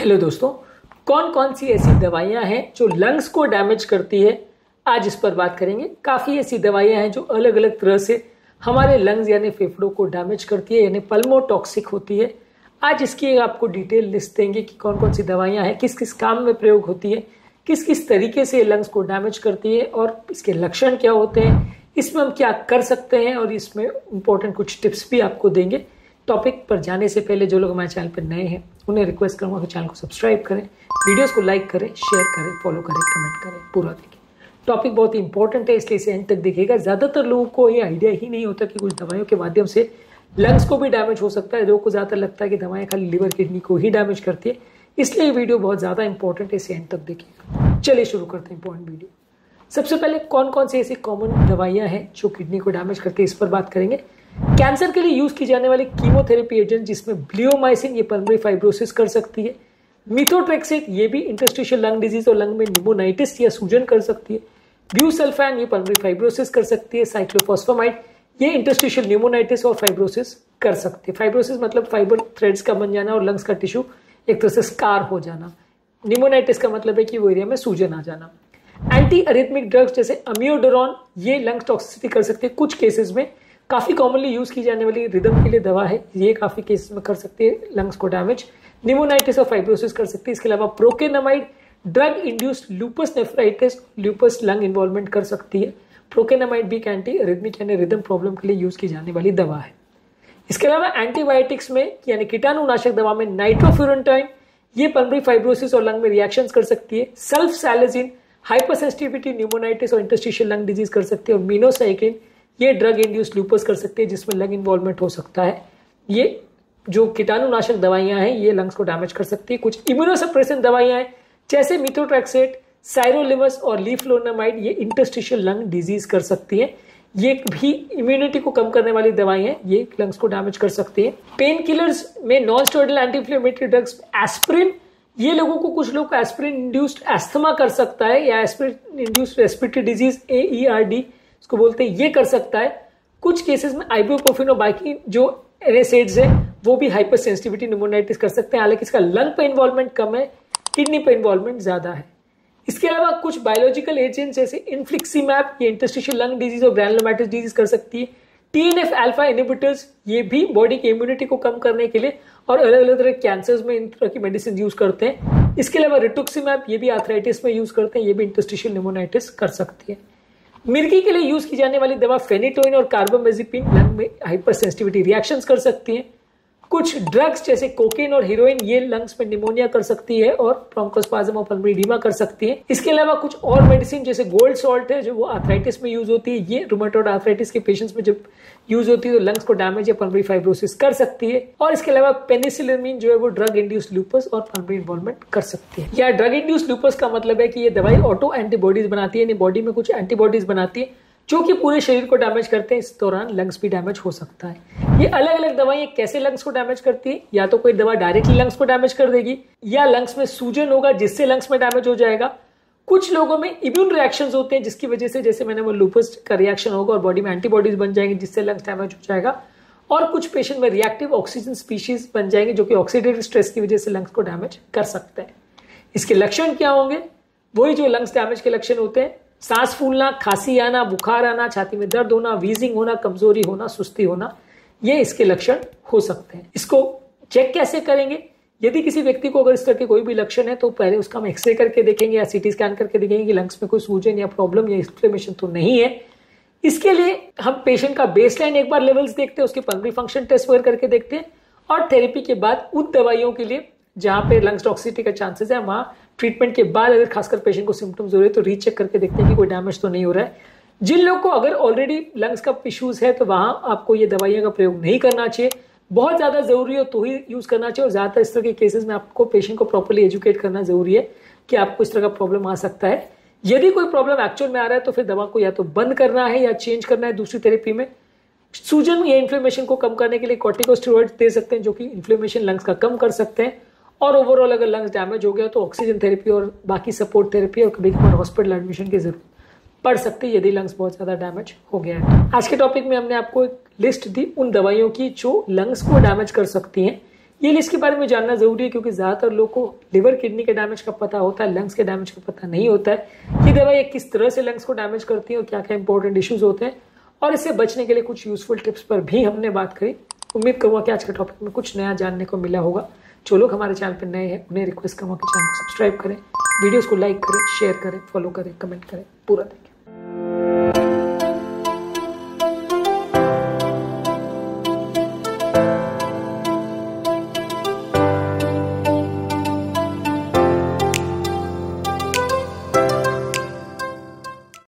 Hello दोस्तों, कौन कौन सी ऐसी दवाइयां हैं जो लंग्स को डैमेज करती है, आज इस पर बात करेंगे। काफ़ी ऐसी दवाइयां हैं जो अलग अलग तरह से हमारे लंग्स यानी फेफड़ों को डैमेज करती है, यानी पल्मोटॉक्सिक होती है। आज इसकी आपको डिटेल लिस्ट देंगे कि कौन कौन सी दवाइयां हैं, किस किस काम में प्रयोग होती है, किस किस तरीके से लंग्स को डैमेज करती है और इसके लक्षण क्या होते हैं, इसमें हम क्या कर सकते हैं और इसमें इंपॉर्टेंट कुछ टिप्स भी आपको देंगे। टॉपिक पर जाने से पहले जो लोग हमारे चैनल पर नए हैं उन्हें रिक्वेस्ट करूंगा कि चैनल को सब्सक्राइब करें, वीडियोस को लाइक करें, शेयर करें, फॉलो करें, कमेंट करें, पूरा देखें। टॉपिक बहुत ही इंपॉर्टेंट है, इसलिए इसे एंड तक देखिएगा। ज़्यादातर लोगों को ये आइडिया ही नहीं होता कि कुछ दवाइयों के माध्यम से लंग्स को भी डैमेज हो सकता है। लोगों को ज़्यादातर लगता है कि दवाएं खाली लिवर किडनी को ही डैमेज करती है, इसलिए ये वीडियो बहुत ज़्यादा इंपॉर्टेंट है, इसे एंड तक देखिएगा। चलिए शुरू करते हैं इंपॉर्टेंट वीडियो। सबसे पहले कौन कौन सी ऐसी कॉमन दवाइयाँ हैं जो किडनी को डैमेज करती है, इस पर बात करेंगे। कैंसर के लिए यूज की जाने वाली कीमोथेरेपी एजेंट जिसमें ब्लियोमाइसिन ये पल्मोनरी फाइब्रोसिस कर सकती है। मिथोट्रेक्सेट ये भी इंटरस्टिशियल लंग डिजीज और लंग में निमोनाइटिस या सूजन कर सकती है। ब्यूसल्फान ये पल्मोनरी फाइब्रोसिस कर सकती है। साइक्लोफॉस्फेमाइड ये इंटरस्टिशियल निमोनाइटिस और फाइब्रोसिस कर सकती है। फाइब्रोसिस मतलब फाइबर थ्रेड्स का बन जाना और लंग्स का टिश्यू एक तरह से स्कार हो जाना। निमोनाइटिस का मतलब है कि वो एरिया में सूजन आ जाना। एंटी अरिथमिक ड्रग्स जैसे अमियोडोरॉन ये लंग्स टॉक्सिसिटी कर सकती है कुछ केसेस में। काफी कॉमनली यूज की जाने वाली रिदम के लिए दवा है, ये काफी केसेस में कर सकती है लंग्स को डैमेज, निमोनाइटिस और फाइब्रोसिस कर सकती है। इसके अलावा procainamide drug induced lupus nephritis, lupus lung involvement कर सकती है। प्रोकेनामाइड भी एंटी अरिथमिक यानी रिदम प्रॉब्लम के लिए यूज की जाने वाली दवा है। इसके अलावा एंटीबायोटिक्स में यानी कीटाणुनाशक दवा में नाइट्रोफ्यूरेंटाइन ये पल्मोनरी फाइब्रोसिस और लंग में रिएक्शंस कर सकती है। सल्फसैलाजिन हाइपरसेंसिटिविटी निमोनाइटिस और इंटरस्टिशियल लंग डिजीज कर सकती है। और मिनोसाइक्लिन ये ड्रग इंड्यूस्ड लूपस कर सकते हैं जिसमें लंग इन्वॉल्वमेंट हो सकता है। ये जो कीटाणुनाशक दवाइयां हैं ये लंग्स को डैमेज कर सकती है। कुछ इम्यूनोसप्रेशन दवाइयां हैं जैसे मिथोट्रेक्सेट, साइरोलिमस और लीफ्लोनामाइड ये इंटरस्टिशियल लंग डिजीज कर सकती है। ये भी इम्यूनिटी को कम करने वाली दवाई हैं, ये लंग्स को डैमेज कर सकती है। पेन किलर्स में non steroidal anti inflammatory drugs aspirin ये लोगों को कुछ लोग एस्पिरिन इंड्यूस्ड एस्थमा कर सकता है या aspirin induced respiratory disease AERD इसको बोलते हैं, ये कर सकता है। कुछ केसेस में आइबुप्रोफेन और बाकी जो NSAIDs है वो भी हाइपर सेंसिटिविटी निमोनाइटिस कर सकते हैं। हालांकि इसका लंग पे इन्वॉल्वमेंट कम है, किडनी पे इन्वॉल्वमेंट ज्यादा है। इसके अलावा कुछ बायोलॉजिकल एजेंट जैसे इन्फ्लिक्सीमैब ये इंटरस्टिशियल लंग डिजीज और ग्रैनुलोमैटस डिजीज कर सकती है। TNF अल्फा इनहिबिटर्स ये भी बॉडी की इम्यूनिटी को कम करने के लिए और अलग अलग तरह के कैंसर्स में इन तरह की मेडिसिन यूज करते हैं। इसके अलावा रिटुक्सीमैब ये भी आर्थराइटिस में यूज करते हैं, ये भी इंटरस्टिशियल निमोनाइटिस कर सकती है। मिर्गी के लिए यूज की जाने वाली दवा फेनिटोइन और कार्बामेजिपिन लंग में हाइपर सेंसिटिविटी रिएक्शंस कर सकती हैं। कुछ ड्रग्स जैसे कोकेन और हीरोइन ये लंग्स में निमोनिया कर सकती है और ब्रोंकोस्पाज्म और पल्मोनरी एडिमा कर सकती है। इसके अलावा कुछ और मेडिसिन जैसे गोल्ड सॉल्ट है जो वो आर्थराइटिस में यूज होती है, ये रूमेटॉइड आर्थराइटिस के पेशेंट्स में जब यूज होती है तो लंग्स को डैमेज या पल्मोनरी फाइब्रोसिस कर सकती है। और इसके अलावा पेनिसिलिन जो है वो ड्रग इंड्यूस्ड लूपस और पल्मोनरी इन्वॉल्वमेंट कर सकती है। या ड्रग इंड्यूस्ड लूपस का मतलब है कि ये दवाई ऑटो एंटीबॉडीज बनाती है, यानी बॉडी में कुछ एंटीबॉडीज बनाती है जो कि पूरे शरीर को डैमेज करते हैं। इस दौरान लंग्स भी डैमेज हो सकता है। ये अलग अलग दवाएं कैसे लंग्स को डैमेज करती है, या तो कोई दवा डायरेक्टली लंग्स को डैमेज कर देगी या लंग्स में सूजन होगा जिससे लंग्स में डैमेज हो जाएगा। कुछ लोगों में इम्यून रिएक्शंस होते हैं जिसकी वजह से, जैसे मैंने वो लूपस का रिएक्शन होगा और बॉडी में एंटीबॉडीज बन जाएंगे जिससे लंग्स डैमेज हो जाएगा। और कुछ पेशेंट में रिएक्टिव ऑक्सीजन स्पीशीज बन जाएंगे जो कि ऑक्सीडेटिव स्ट्रेस की वजह से लंग्स को डैमेज कर सकते हैं। इसके लक्षण क्या होंगे, वही जो लंग्स डैमेज के लक्षण होते हैं, सांस फूलना, खांसी आना, बुखार आना, छाती में दर्द होना, वीजिंग होना, कमजोरी होना, सुस्ती होना, ये इसके लक्षण हो सकते हैं। इसको चेक कैसे करेंगे, यदि किसी व्यक्ति को अगर इस तरह के कोई भी लक्षण है तो पहले उसका हम एक्सरे करके देखेंगे या CT स्कैन करके देखेंगे कि लंग्स में कोई सूजन या प्रॉब्लम या इन्फ्लेमेशन तो नहीं है। इसके लिए हम पेशेंट का बेसलाइन एक बार लेवल्स देखते हैं, उसके पल्मोनरी फंक्शन टेस्ट वगैरह करके देखते हैं और थेरेपी के बाद उन दवाइयों के लिए जहां पे लंग्स टॉक्सिसिटी का चांसेस है वहां ट्रीटमेंट के बाद अगर खासकर पेशेंट को सिम्टम्स हो रहे हैं तो रीचेक करके देखते हैं कि कोई डैमेज तो नहीं हो रहा है। जिन लोग को अगर ऑलरेडी लंग्स का इश्यूज है तो वहां आपको ये दवाइयों का प्रयोग नहीं करना चाहिए। बहुत ज्यादा जरूरी हो तो ही यूज करना चाहिए और ज्यादातर इस तरह के केसेस में आपको पेशेंट को प्रॉपर्ली एजुकेट करना जरूरी है कि आपको इस तरह का प्रॉब्लम आ सकता है। यदि कोई प्रॉब्लम एक्चुअल में आ रहा है तो फिर दवा को या तो बंद करना है या चेंज करना है दूसरी थेरेपी में। सूजन या इन्फ्लेमेशन को कम करने के लिए कॉर्टिकोस्टेरॉइड्स दे सकते हैं जो कि इन्फ्लेमेशन लंग्स का कम कर सकते हैं। और ओवरऑल अगर लंग्स डैमेज हो गया तो ऑक्सीजन थेरेपी और बाकी सपोर्ट थेरेपी और कभी कभार हॉस्पिटल एडमिशन की जरूरत पड़ सकती है यदि लंग्स बहुत ज्यादा डैमेज हो गया है। आज के टॉपिक में हमने आपको एक लिस्ट दी उन दवाइयों की जो लंग्स को डैमेज कर सकती हैं ये लिस्ट के बारे में जानना जरूरी है क्योंकि ज्यादातर लोगों को लिवर किडनी के डैमेज का पता होता है, लंग्स के डैमेज का पता नहीं होता है। ये दवाई किस तरह से लंग्स को डैमेज करती है और क्या क्या इंपॉर्टेंट इश्यूज होते हैं, और इससे बचने के लिए कुछ यूजफुल टिप्स पर भी हमने बात करी। उम्मीद करूंगा कि आज के टॉपिक में कुछ नया जानने को मिला होगा। जो लोग हमारे चैनल पर नए हैं उन्हें रिक्वेस्ट करूंगा कि चैनल को सब्सक्राइब करें, वीडियोस को लाइक करें, शेयर करें, फॉलो करें, कमेंट करें। पूरा देखिए।